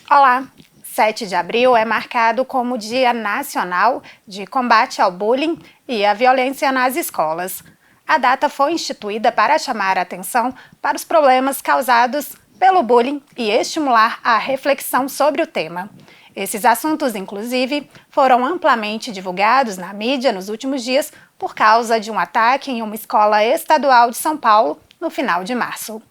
Olá! 7 de abril é marcado como Dia Nacional de Combate ao Bullying e à Violência nas Escolas. A data foi instituída para chamar a atenção para os problemas causados pelo bullying e estimular a reflexão sobre o tema. Esses assuntos, inclusive, foram amplamente divulgados na mídia nos últimos dias por causa de um ataque em uma escola estadual de São Paulo no final de março.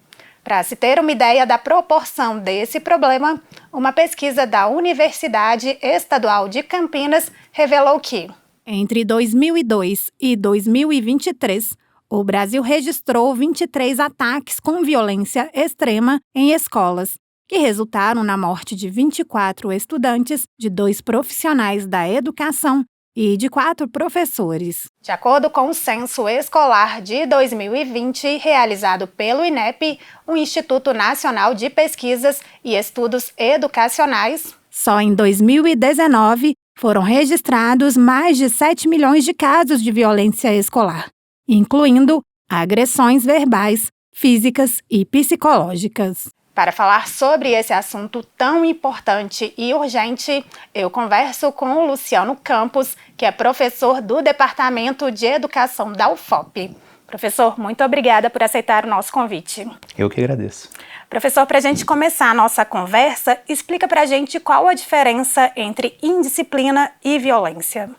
Para se ter uma ideia da proporção desse problema, uma pesquisa da Universidade Estadual de Campinas revelou que, entre 2002 e 2023, o Brasil registrou 23 ataques com violência extrema em escolas, que resultaram na morte de 24 estudantes, de 2 profissionais da educação e de 4 professores. De acordo com o Censo Escolar de 2020, realizado pelo INEP, o Instituto Nacional de Pesquisas e Estudos Educacionais, só em 2019 foram registrados mais de 7 milhões de casos de violência escolar, incluindo agressões verbais, físicas e psicológicas. Para falar sobre esse assunto tão importante e urgente, eu converso com o Luciano Campos, que é professor do Departamento de Educação da UFOP. Professor, muito obrigada por aceitar o nosso convite. Eu que agradeço. Professor, para a gente começar a nossa conversa, explica para a gente qual a diferença entre indisciplina e violência.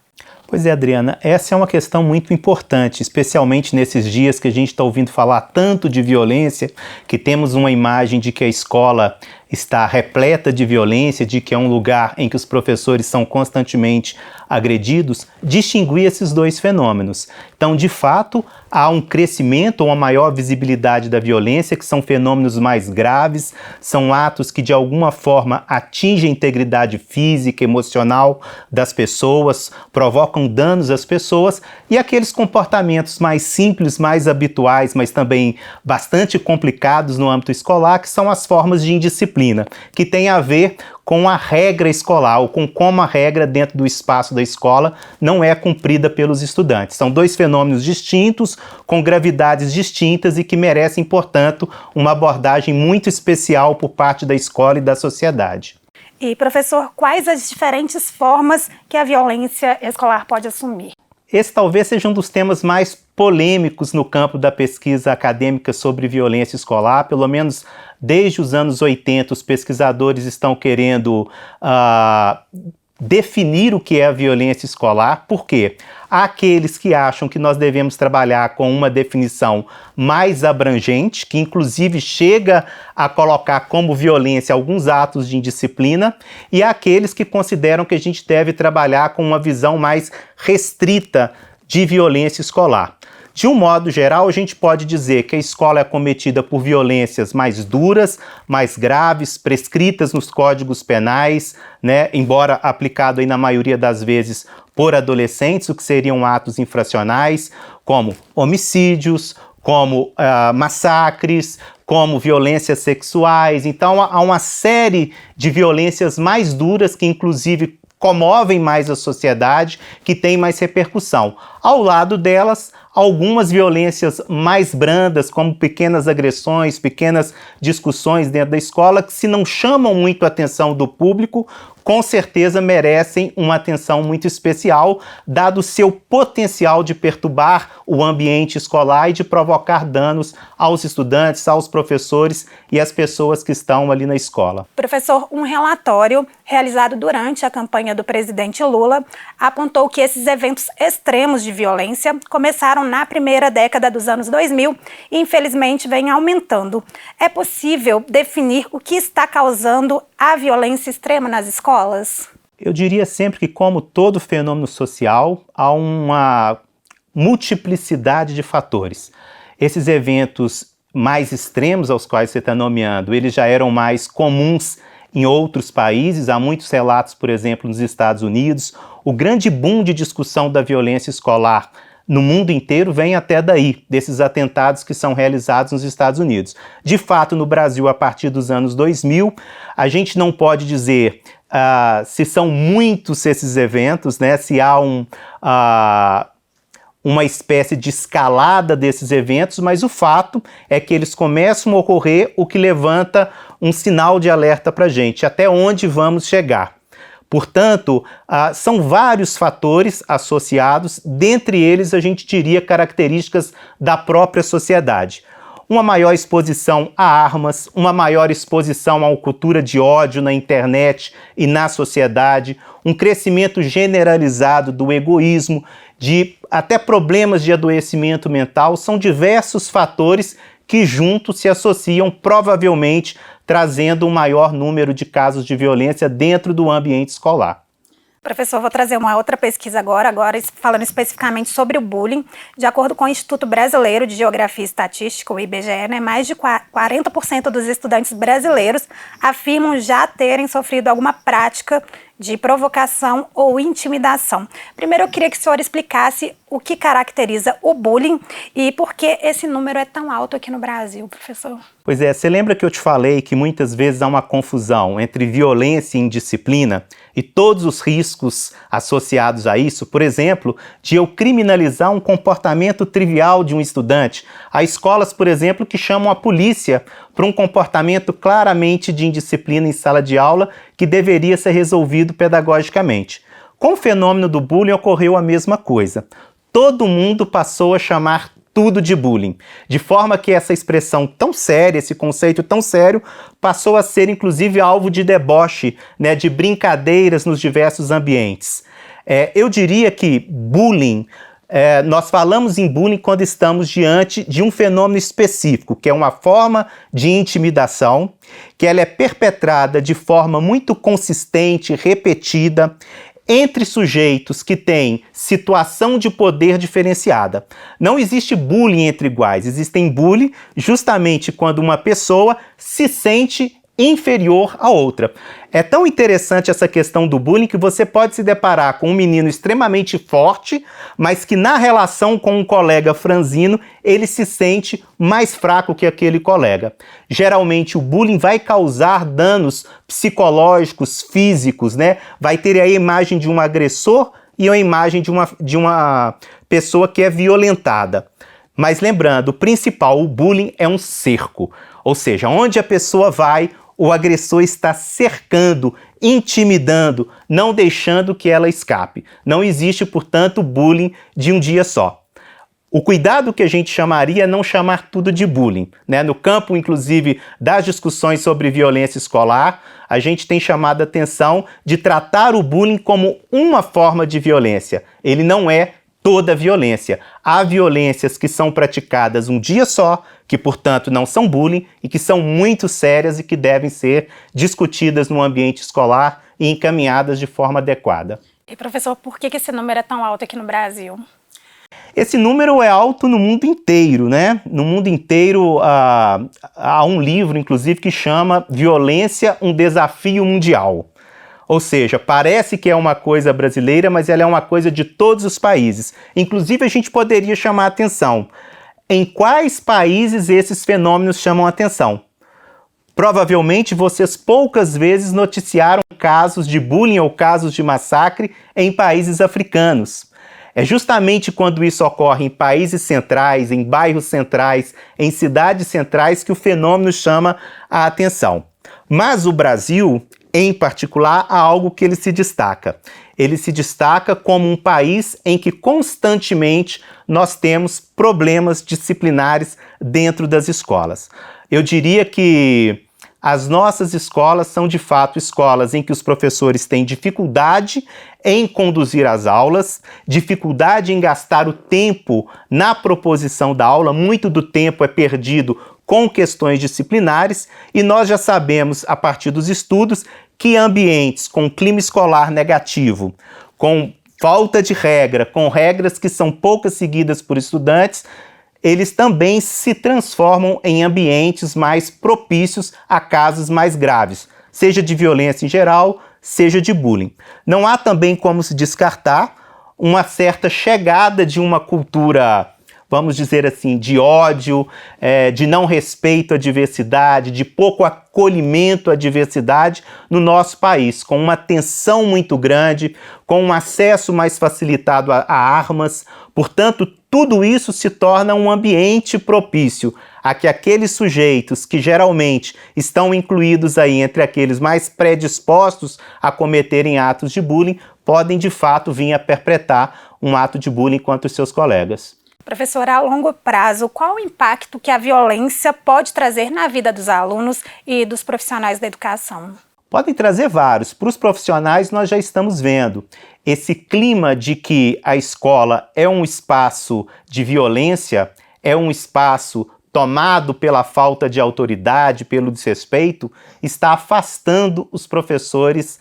Pois é, Adriana, essa é uma questão muito importante, especialmente nesses dias que a gente está ouvindo falar tanto de violência, que temos uma imagem de que a escola está repleta de violência, de que é um lugar em que os professores são constantemente agredidos, distinguir esses dois fenômenos. Então, de fato, há um crescimento ou uma maior visibilidade da violência, que são fenômenos mais graves, são atos que de alguma forma atingem a integridade física, emocional das pessoas, provocam danos às pessoas, e aqueles comportamentos mais simples, mais habituais, mas também bastante complicados no âmbito escolar, que são as formas de indisciplina, que tem a ver com a regra escolar, ou com como a regra dentro do espaço da escola não é cumprida pelos estudantes. São dois fenômenos distintos, com gravidades distintas e que merecem, portanto, uma abordagem muito especial por parte da escola e da sociedade. E, professor, quais as diferentes formas que a violência escolar pode assumir? Esse talvez seja um dos temas mais polêmicos no campo da pesquisa acadêmica sobre violência escolar. Pelo menos desde os anos 80, os pesquisadores estão querendo definir o que é a violência escolar. Por quê? Há aqueles que acham que nós devemos trabalhar com uma definição mais abrangente, que inclusive chega a colocar como violência alguns atos de indisciplina, e há aqueles que consideram que a gente deve trabalhar com uma visão mais restrita de violência escolar. De um modo geral, a gente pode dizer que a escola é acometida por violências mais duras, mais graves, prescritas nos códigos penais, né, embora aplicado aí na maioria das vezes por adolescentes, o que seriam atos infracionais, como homicídios, como massacres, como violências sexuais. Então, há uma série de violências mais duras que, inclusive, comovem mais a sociedade, que tem mais repercussão. Ao lado delas, algumas violências mais brandas, como pequenas agressões, pequenas discussões dentro da escola, que se não chamam muito a atenção do público, com certeza merecem uma atenção muito especial, dado o seu potencial de perturbar o ambiente escolar e de provocar danos aos estudantes, aos professores e às pessoas que estão ali na escola. Professor, um relatório realizado durante a campanha do presidente Lula apontou que esses eventos extremos de violência começaram na primeira década dos anos 2000 e, infelizmente, vem aumentando. É possível definir o que está causando a violência extrema nas escolas? Eu diria sempre que, como todo fenômeno social, há uma multiplicidade de fatores. Esses eventos mais extremos aos quais você está nomeando, eles já eram mais comuns em outros países. Há muitos relatos, por exemplo, nos Estados Unidos. O grande boom de discussão da violência escolar no mundo inteiro vem até daí, desses atentados que são realizados nos Estados Unidos. De fato, no Brasil, a partir dos anos 2000, a gente não pode dizer se são muitos esses eventos, né, se há uma espécie de escalada desses eventos, mas o fato é que eles começam a ocorrer, o que levanta um sinal de alerta para a gente, até onde vamos chegar. Portanto, são vários fatores associados, dentre eles a gente diria características da própria sociedade. Uma maior exposição a armas, uma maior exposição a uma cultura de ódio na internet e na sociedade, um crescimento generalizado do egoísmo, de até problemas de adoecimento mental, são diversos fatores que juntos se associam provavelmente trazendo um maior número de casos de violência dentro do ambiente escolar. Professor, vou trazer uma outra pesquisa agora falando especificamente sobre o bullying. De acordo com o Instituto Brasileiro de Geografia e Estatística, o IBGE, mais de 40% dos estudantes brasileiros afirmam já terem sofrido alguma prática de provocação ou intimidação. Primeiro, eu queria que o senhor explicasse o que caracteriza o bullying e por que esse número é tão alto aqui no Brasil, professor. Pois é, você lembra que eu te falei que muitas vezes há uma confusão entre violência e indisciplina e todos os riscos associados a isso? Por exemplo, de eu criminalizar um comportamento trivial de um estudante. Há escolas, por exemplo, que chamam a polícia para um comportamento claramente de indisciplina em sala de aula que deveria ser resolvido pedagogicamente. Com o fenômeno do bullying ocorreu a mesma coisa. Todo mundo passou a chamar tudo de bullying, de forma que essa expressão tão séria, esse conceito tão sério, passou a ser inclusive alvo de deboche, de brincadeiras nos diversos ambientes. Eu diria que bullying, nós falamos em bullying quando estamos diante de um fenômeno específico, que é uma forma de intimidação, que ela é perpetrada de forma muito consistente, repetida, entre sujeitos que têm situação de poder diferenciada. Não existe bullying entre iguais, existem bullying justamente quando uma pessoa se sente inferior à outra. É tão interessante essa questão do bullying que você pode se deparar com um menino extremamente forte, mas que na relação com um colega franzino, ele se sente mais fraco que aquele colega. Geralmente o bullying vai causar danos psicológicos, físicos, Vai ter a imagem de um agressor e a imagem de uma pessoa que é violentada. Mas lembrando, o principal, o bullying é um cerco, ou seja, onde a pessoa vai, o agressor está cercando, intimidando, não deixando que ela escape. Não existe, portanto, bullying de um dia só. O cuidado que a gente chamaria é não chamar tudo de bullying, No campo, inclusive, das discussões sobre violência escolar, a gente tem chamado a atenção de tratar o bullying como uma forma de violência. Ele não é toda violência. Há violências que são praticadas um dia só, que, portanto, não são bullying e que são muito sérias e que devem ser discutidas no ambiente escolar e encaminhadas de forma adequada. E, professor, por que esse número é tão alto aqui no Brasil? Esse número é alto no mundo inteiro, No mundo inteiro há um livro, inclusive, que chama Violência, um Desafio Mundial. Ou seja, parece que é uma coisa brasileira, mas ela é uma coisa de todos os países. Inclusive, a gente poderia chamar a atenção. Em quais países esses fenômenos chamam a atenção? Provavelmente vocês poucas vezes noticiaram casos de bullying ou casos de massacre em países africanos. É justamente quando isso ocorre em países centrais, em bairros centrais, em cidades centrais, que o fenômeno chama a atenção. Mas o Brasil, em particular, há algo que ele se destaca. Ele se destaca como um país em que constantemente nós temos problemas disciplinares dentro das escolas. Eu diria que as nossas escolas são, de fato, escolas em que os professores têm dificuldade em conduzir as aulas, dificuldade em gastar o tempo na proposição da aula, muito do tempo é perdido com questões disciplinares, e nós já sabemos, a partir dos estudos, que ambientes com clima escolar negativo, com falta de regra, com regras que são poucas seguidas por estudantes, eles também se transformam em ambientes mais propícios a casos mais graves, seja de violência em geral, seja de bullying. Não há também como se descartar uma certa chegada de uma cultura, vamos dizer assim, de ódio, de não respeito à diversidade, de pouco acolhimento à diversidade no nosso país, com uma tensão muito grande, com um acesso mais facilitado a armas. Portanto, tudo isso se torna um ambiente propício a que aqueles sujeitos que geralmente estão incluídos aí entre aqueles mais predispostos a cometerem atos de bullying, podem de fato vir a perpetrar um ato de bullying contra os seus colegas. Professora, a longo prazo, qual o impacto que a violência pode trazer na vida dos alunos e dos profissionais da educação? Podem trazer vários. Para os profissionais, nós já estamos vendo esse clima de que a escola é um espaço de violência, é um espaço tomado pela falta de autoridade, pelo desrespeito, está afastando os professores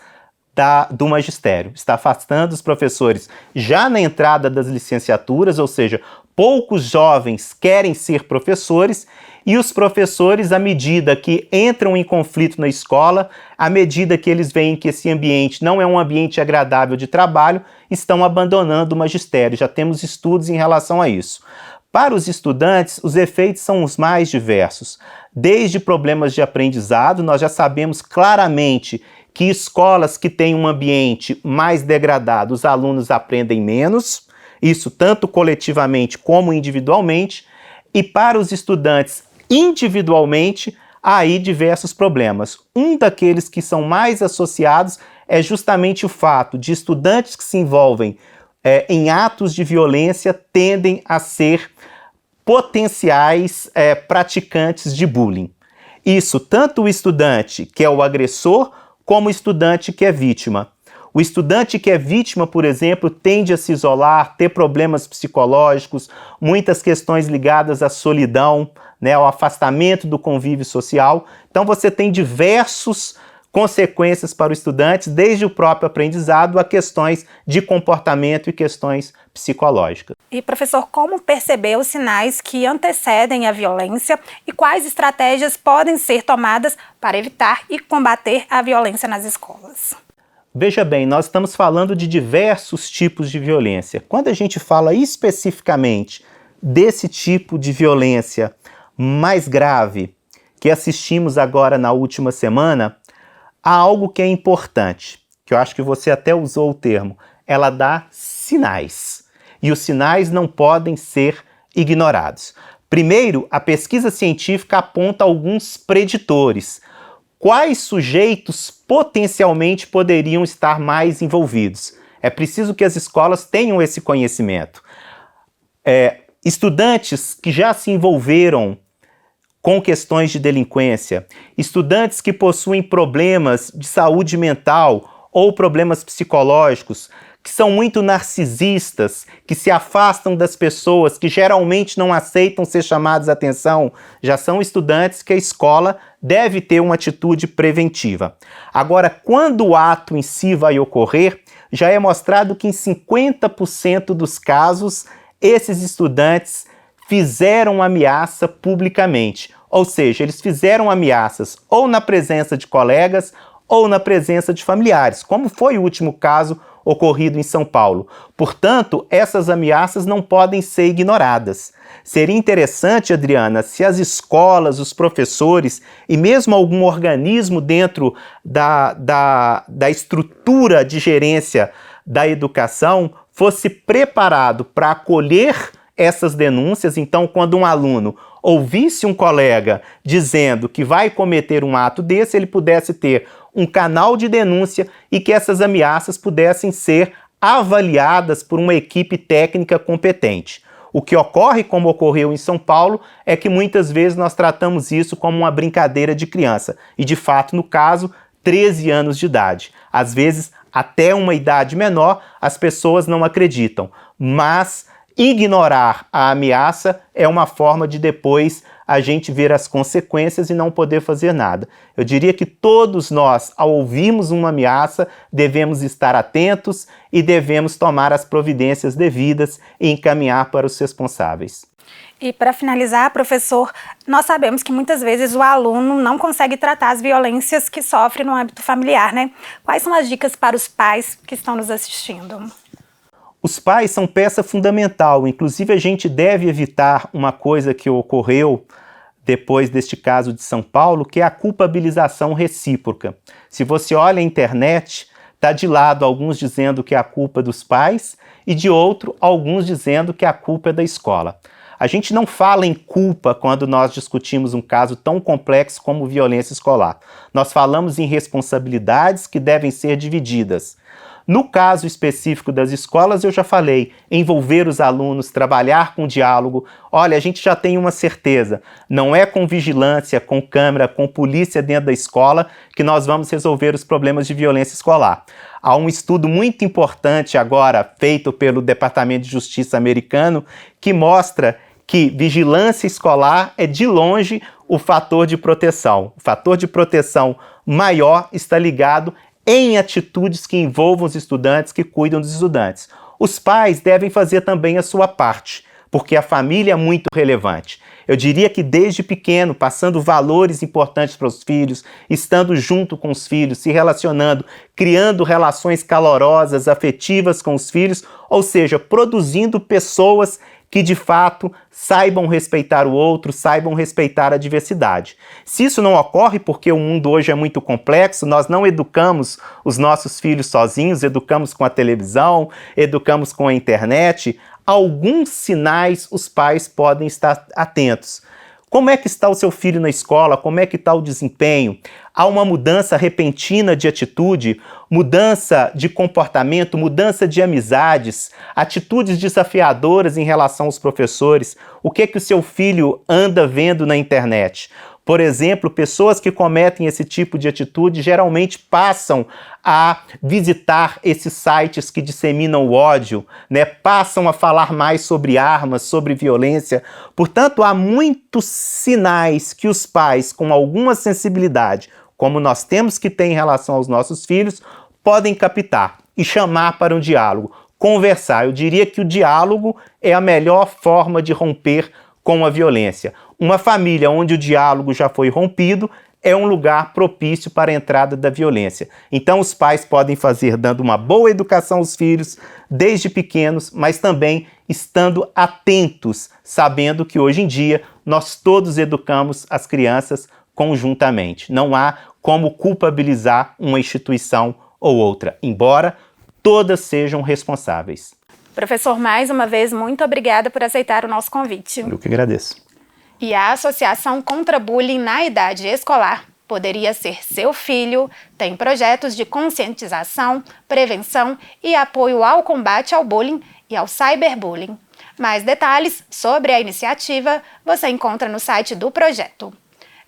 do magistério, está afastando os professores já na entrada das licenciaturas, ou seja, poucos jovens querem ser professores e os professores, à medida que entram em conflito na escola, à medida que eles veem que esse ambiente não é um ambiente agradável de trabalho, estão abandonando o magistério. Já temos estudos em relação a isso. Para os estudantes, os efeitos são os mais diversos. Desde problemas de aprendizado, nós já sabemos claramente que escolas que têm um ambiente mais degradado, os alunos aprendem menos, isso tanto coletivamente como individualmente, e para os estudantes individualmente, há aí diversos problemas. Um daqueles que são mais associados é justamente o fato de estudantes que se envolvem em atos de violência tendem a ser potenciais praticantes de bullying. Isso tanto o estudante que é o agressor, como o estudante que é vítima. O estudante que é vítima, por exemplo, tende a se isolar, ter problemas psicológicos, muitas questões ligadas à solidão, ao afastamento do convívio social. Então você tem diversas consequências para o estudante, desde o próprio aprendizado a questões de comportamento e questões psicológicas. E, professor, como perceber os sinais que antecedem a violência e quais estratégias podem ser tomadas para evitar e combater a violência nas escolas? Veja bem, nós estamos falando de diversos tipos de violência. Quando a gente fala especificamente desse tipo de violência mais grave que assistimos agora na última semana, há algo que é importante, que eu acho que você até usou o termo, ela dá sinais. E os sinais não podem ser ignorados. Primeiro, a pesquisa científica aponta alguns preditores. Quais sujeitos potencialmente poderiam estar mais envolvidos? É preciso que as escolas tenham esse conhecimento. Estudantes que já se envolveram com questões de delinquência, estudantes que possuem problemas de saúde mental ou problemas psicológicos, que são muito narcisistas, que se afastam das pessoas, que geralmente não aceitam ser chamados a atenção, já são estudantes que a escola deve ter uma atitude preventiva. Agora, quando o ato em si vai ocorrer, já é mostrado que em 50% dos casos, esses estudantes fizeram ameaça publicamente. Ou seja, eles fizeram ameaças ou na presença de colegas ou na presença de familiares, como foi o último caso ocorrido em São Paulo. Portanto, essas ameaças não podem ser ignoradas. Seria interessante, Adriana, se as escolas, os professores e mesmo algum organismo dentro da estrutura de gerência da educação fosse preparado para acolher essas denúncias. Então, quando um aluno ouvisse um colega dizendo que vai cometer um ato desse, ele pudesse ter um canal de denúncia e que essas ameaças pudessem ser avaliadas por uma equipe técnica competente. O que ocorre, como ocorreu em São Paulo, é que muitas vezes nós tratamos isso como uma brincadeira de criança. E, de fato, no caso, 13 anos de idade. Às vezes, até uma idade menor, as pessoas não acreditam. Mas ignorar a ameaça é uma forma de depois a gente ver as consequências e não poder fazer nada. Eu diria que todos nós, ao ouvirmos uma ameaça, devemos estar atentos e devemos tomar as providências devidas e encaminhar para os responsáveis. E para finalizar, professor, nós sabemos que muitas vezes o aluno não consegue tratar as violências que sofre no âmbito familiar, né? Quais são as dicas para os pais que estão nos assistindo? Os pais são peça fundamental, inclusive a gente deve evitar uma coisa que ocorreu depois deste caso de São Paulo, que é a culpabilização recíproca. Se você olha a internet, está de lado alguns dizendo que é a culpa dos pais e de outro, alguns dizendo que a culpa é da escola. A gente não fala em culpa quando nós discutimos um caso tão complexo como violência escolar. Nós falamos em responsabilidades que devem ser divididas. No caso específico das escolas, eu já falei, envolver os alunos, trabalhar com diálogo. Olha, a gente já tem uma certeza, não é com vigilância, com câmera, com polícia dentro da escola que nós vamos resolver os problemas de violência escolar. Há um estudo muito importante agora, feito pelo Departamento de Justiça americano, que mostra que vigilância escolar é de longe o fator de proteção. O fator de proteção maior está ligado em atitudes que envolvam os estudantes, que cuidam dos estudantes. Os pais devem fazer também a sua parte, porque a família é muito relevante. Eu diria que desde pequeno, passando valores importantes para os filhos, estando junto com os filhos, se relacionando, criando relações calorosas, afetivas com os filhos, ou seja, produzindo pessoas que de fato saibam respeitar o outro, saibam respeitar a diversidade. Se isso não ocorre, porque o mundo hoje é muito complexo, nós não educamos os nossos filhos sozinhos, educamos com a televisão, educamos com a internet, alguns sinais os pais podem estar atentos. Como é que está o seu filho na escola? Como é que está o desempenho? Há uma mudança repentina de atitude, mudança de comportamento, mudança de amizades, atitudes desafiadoras em relação aos professores. O que é que o seu filho anda vendo na internet? Por exemplo, pessoas que cometem esse tipo de atitude geralmente passam a visitar esses sites que disseminam o ódio, né? Passam a falar mais sobre armas, sobre violência. Portanto, há muitos sinais que os pais, com alguma sensibilidade, como nós temos que ter em relação aos nossos filhos, podem captar e chamar para um diálogo, conversar. Eu diria que o diálogo é a melhor forma de romper com a violência. Uma família onde o diálogo já foi rompido é um lugar propício para a entrada da violência. Então os pais podem fazer dando uma boa educação aos filhos desde pequenos, mas também estando atentos, sabendo que hoje em dia nós todos educamos as crianças conjuntamente. Não há como culpabilizar uma instituição ou outra, embora todas sejam responsáveis. Professor, mais uma vez, muito obrigada por aceitar o nosso convite. Eu que agradeço. E a Associação contra Bullying na Idade Escolar poderia ser seu filho, tem projetos de conscientização, prevenção e apoio ao combate ao bullying e ao cyberbullying. Mais detalhes sobre a iniciativa você encontra no site do projeto.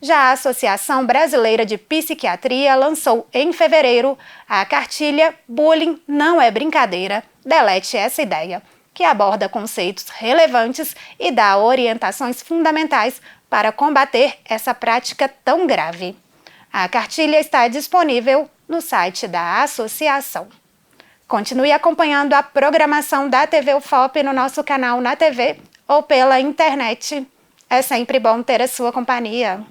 Já a Associação Brasileira de Psiquiatria lançou em fevereiro a cartilha Bullying Não é Brincadeira, delete essa ideia, que aborda conceitos relevantes e dá orientações fundamentais para combater essa prática tão grave. A cartilha está disponível no site da associação. Continue acompanhando a programação da TV UFOP no nosso canal na TV ou pela internet. É sempre bom ter a sua companhia.